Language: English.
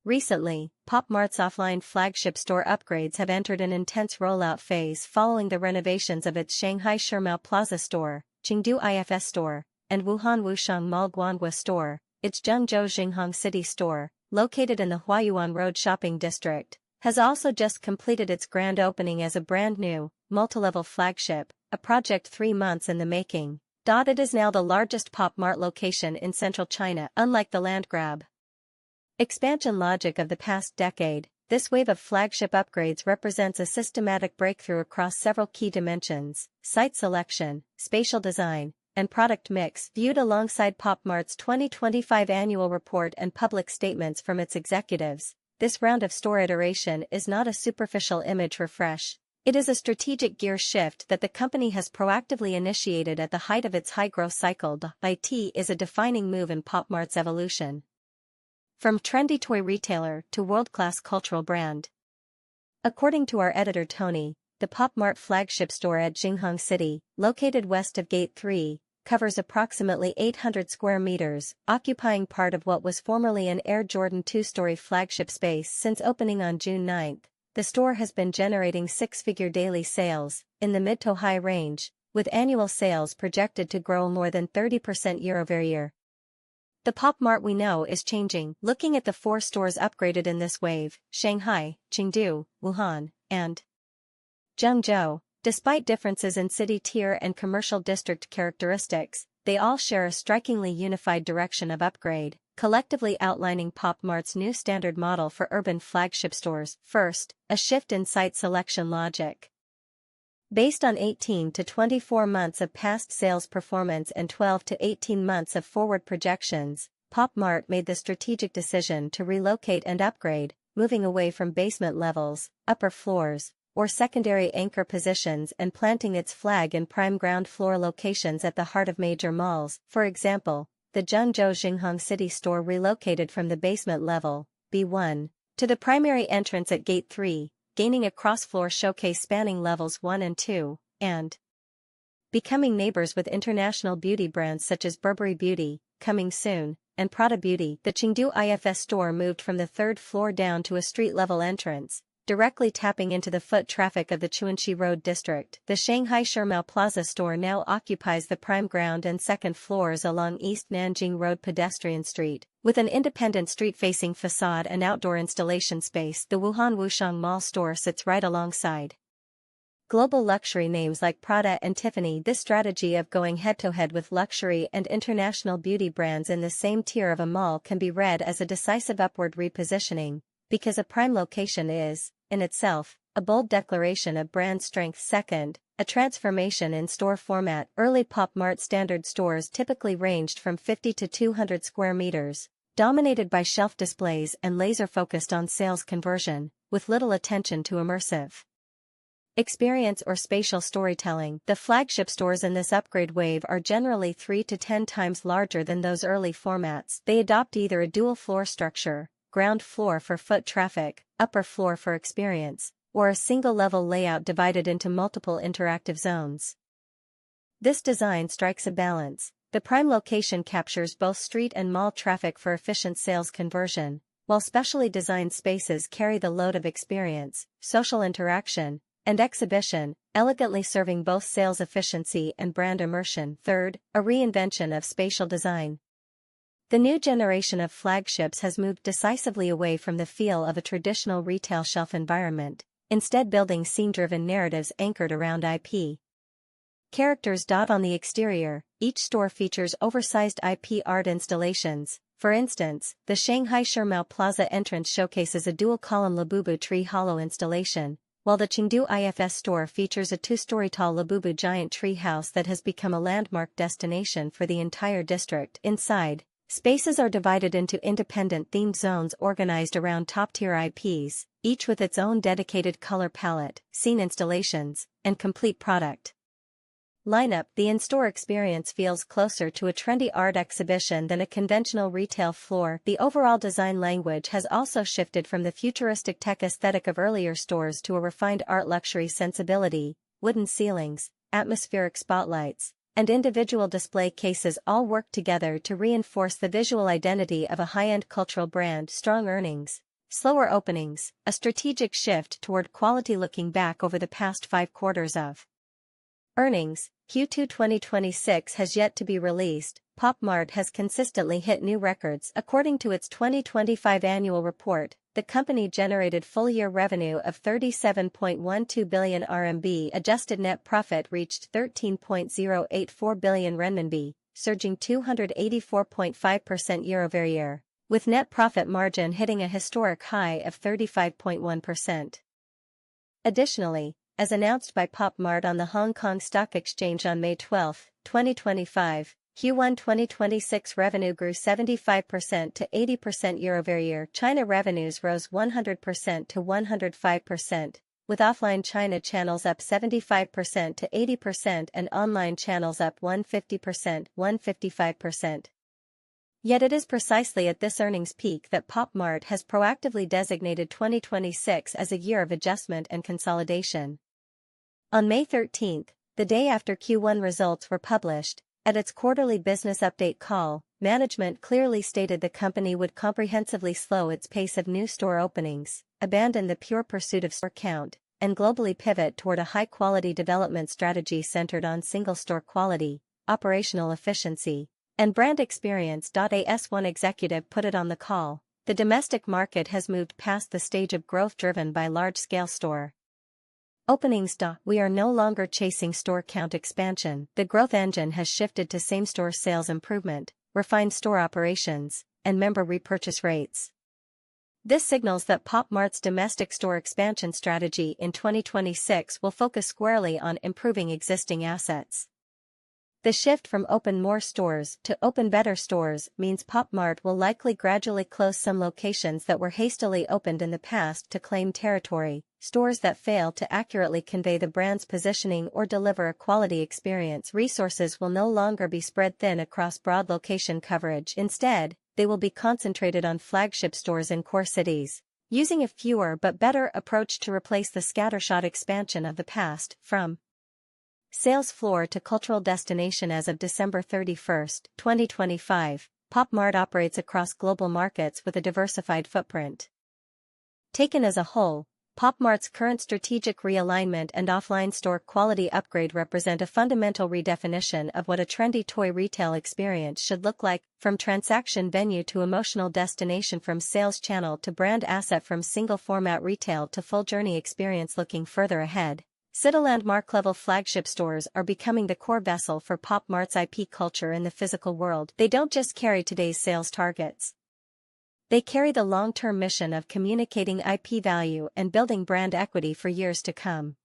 Recently, Pop Mart's offline flagship store upgrades have entered an intense rollout phase following the renovations of its Shanghai Shirmao Plaza store, Chengdu IFS store, and Wuhan Wushang Mall Guangwa store, its Zhengzhou Jinghong City store, located in the Huayuan Road shopping district, has also just completed its grand opening as a brand-new, multi-level flagship, a project 3 months in the making. It is now the largest Pop Mart location in central China, unlike the land grab expansion logic of the past decade. This wave of flagship upgrades represents a systematic breakthrough across several key dimensions: site selection, spatial design, and product mix. Viewed alongside Pop Mart's 2025 annual report and public statements from its executives, this round of store iteration is not a superficial image refresh. It is a strategic gear shift that the company has proactively initiated at the height of its high-growth cycle. It is a defining move in Pop Mart's evolution from trendy toy retailer to world-class cultural brand. According to our editor Tony, the Pop Mart flagship store at Jinghong City, located west of Gate 3, covers approximately 800 square meters, occupying part of what was formerly an Air Jordan 2-story flagship space. Since opening on June 9, the store has been generating 6-figure daily sales, in the mid to high range, with annual sales projected to grow more than 30% year-over-year. The Pop Mart we know is changing. Looking at the 4 stores upgraded in this wave, Shanghai, Chengdu, Wuhan, and Zhengzhou, despite differences in city tier and commercial district characteristics, they all share a strikingly unified direction of upgrade, collectively outlining Pop Mart's new standard model for urban flagship stores. First, a shift in site selection logic. Based on 18 to 24 months of past sales performance and 12 to 18 months of forward projections, Pop Mart made the strategic decision to relocate and upgrade, moving away from basement levels, upper floors, or secondary anchor positions and planting its flag in prime ground floor locations at the heart of major malls. For example, the Zhengzhou Jinghong City store relocated from the basement level, B1, to the primary entrance at Gate 3, gaining a cross-floor showcase spanning levels 1 and 2, and becoming neighbors with international beauty brands such as Burberry Beauty, Coming Soon, and Prada Beauty. The Chengdu IFS store moved from the 3rd floor down to a street-level entrance, directly tapping into the foot traffic of the Chuanxi Road district. The Shanghai Shirmao Plaza store now occupies the prime ground and 2nd floors along East Nanjing Road pedestrian street, with an independent street-facing facade and outdoor installation space. The Wuhan Wushang Mall store sits right alongside global luxury names like Prada and Tiffany. This strategy of going head-to-head with luxury and international beauty brands in the same tier of a mall can be read as a decisive upward repositioning, because a prime location is, in itself, a bold declaration of brand strength. Second, a transformation in store format. Early Pop Mart standard stores typically ranged from 50 to 200 square meters, dominated by shelf displays and laser-focused on sales conversion, with little attention to immersive experience or spatial storytelling. The flagship stores in this upgrade wave are generally 3 to 10 times larger than those early formats. They adopt either a dual floor structure, ground floor for foot traffic, upper floor for experience, or a single-level layout divided into multiple interactive zones. This design strikes a balance. The prime location captures both street and mall traffic for efficient sales conversion, while specially designed spaces carry the load of experience, social interaction, and exhibition, elegantly serving both sales efficiency and brand immersion. Third, a reinvention of spatial design. The new generation of flagships has moved decisively away from the feel of a traditional retail shelf environment, instead building scene-driven narratives anchored around IP characters. On the exterior, each store features oversized IP art installations. For instance, the Shanghai Shirmao Plaza entrance showcases a dual-column Labubu tree hollow installation, while the Chengdu IFS store features a 2-story tall Labubu giant tree house that has become a landmark destination for the entire district. Inside, spaces are divided into independent themed zones organized around top-tier IPs, each with its own dedicated color palette, scene installations, and complete product lineup. The in-store experience feels closer to a trendy art exhibition than a conventional retail floor. The overall design language has also shifted from the futuristic tech aesthetic of earlier stores to a refined art luxury sensibility. Wooden ceilings, atmospheric spotlights, and individual display cases all work together to reinforce the visual identity of a high-end cultural brand. Strong earnings. Slower openings, a strategic shift toward quality. Looking back over the past 5 quarters of earnings, Q2 2026 has yet to be released. Pop Mart has consistently hit new records. According to its 2025 annual report, the company generated full-year revenue of 37.12 billion RMB. Adjusted net profit reached 13.084 billion renminbi, surging 284.5% year-over-year, with net profit margin hitting a historic high of 35.1%. Additionally, as announced by Pop Mart on the Hong Kong Stock Exchange on May 12, 2025, Q1 2026 revenue grew 75% to 80% year-over-year. China revenues rose 100% to 105%, with offline China channels up 75% to 80% and online channels up 155%. Yet it is precisely at this earnings peak that Pop Mart has proactively designated 2026 as a year of adjustment and consolidation. On May 13, the day after Q1 results were published, at its quarterly business update call, management clearly stated the company would comprehensively slow its pace of new store openings, abandon the pure pursuit of store count, and globally pivot toward a high-quality development strategy centered on single-store quality, operational efficiency, and brand experience. As one executive put it on the call, the domestic market has moved past the stage of growth driven by large-scale store openings. We are no longer chasing store count expansion. The growth engine has shifted to same-store sales improvement, refined store operations, and member repurchase rates. This signals that Pop Mart's domestic store expansion strategy in 2026 will focus squarely on improving existing assets. The shift from open more stores to open better stores means Pop Mart will likely gradually close some locations that were hastily opened in the past to claim territory. Stores that fail to accurately convey the brand's positioning or deliver a quality experience. Resources will no longer be spread thin across broad location coverage. Instead, they will be concentrated on flagship stores in core cities, using a fewer but better approach to replace the scattershot expansion of the past. From sales floor to cultural destination. As of December 31, 2025, Pop Mart operates across global markets with a diversified footprint. Taken as a whole, Pop Mart's current strategic realignment and offline store quality upgrade represent a fundamental redefinition of what a trendy toy retail experience should look like, from transaction venue to emotional destination, from sales channel to brand asset, from single-format retail to full-journey experience. Looking further ahead, landmark-level flagship stores are becoming the core vessel for Pop Mart's IP culture in the physical world. They don't just carry today's sales targets. They carry the long-term mission of communicating IP value and building brand equity for years to come.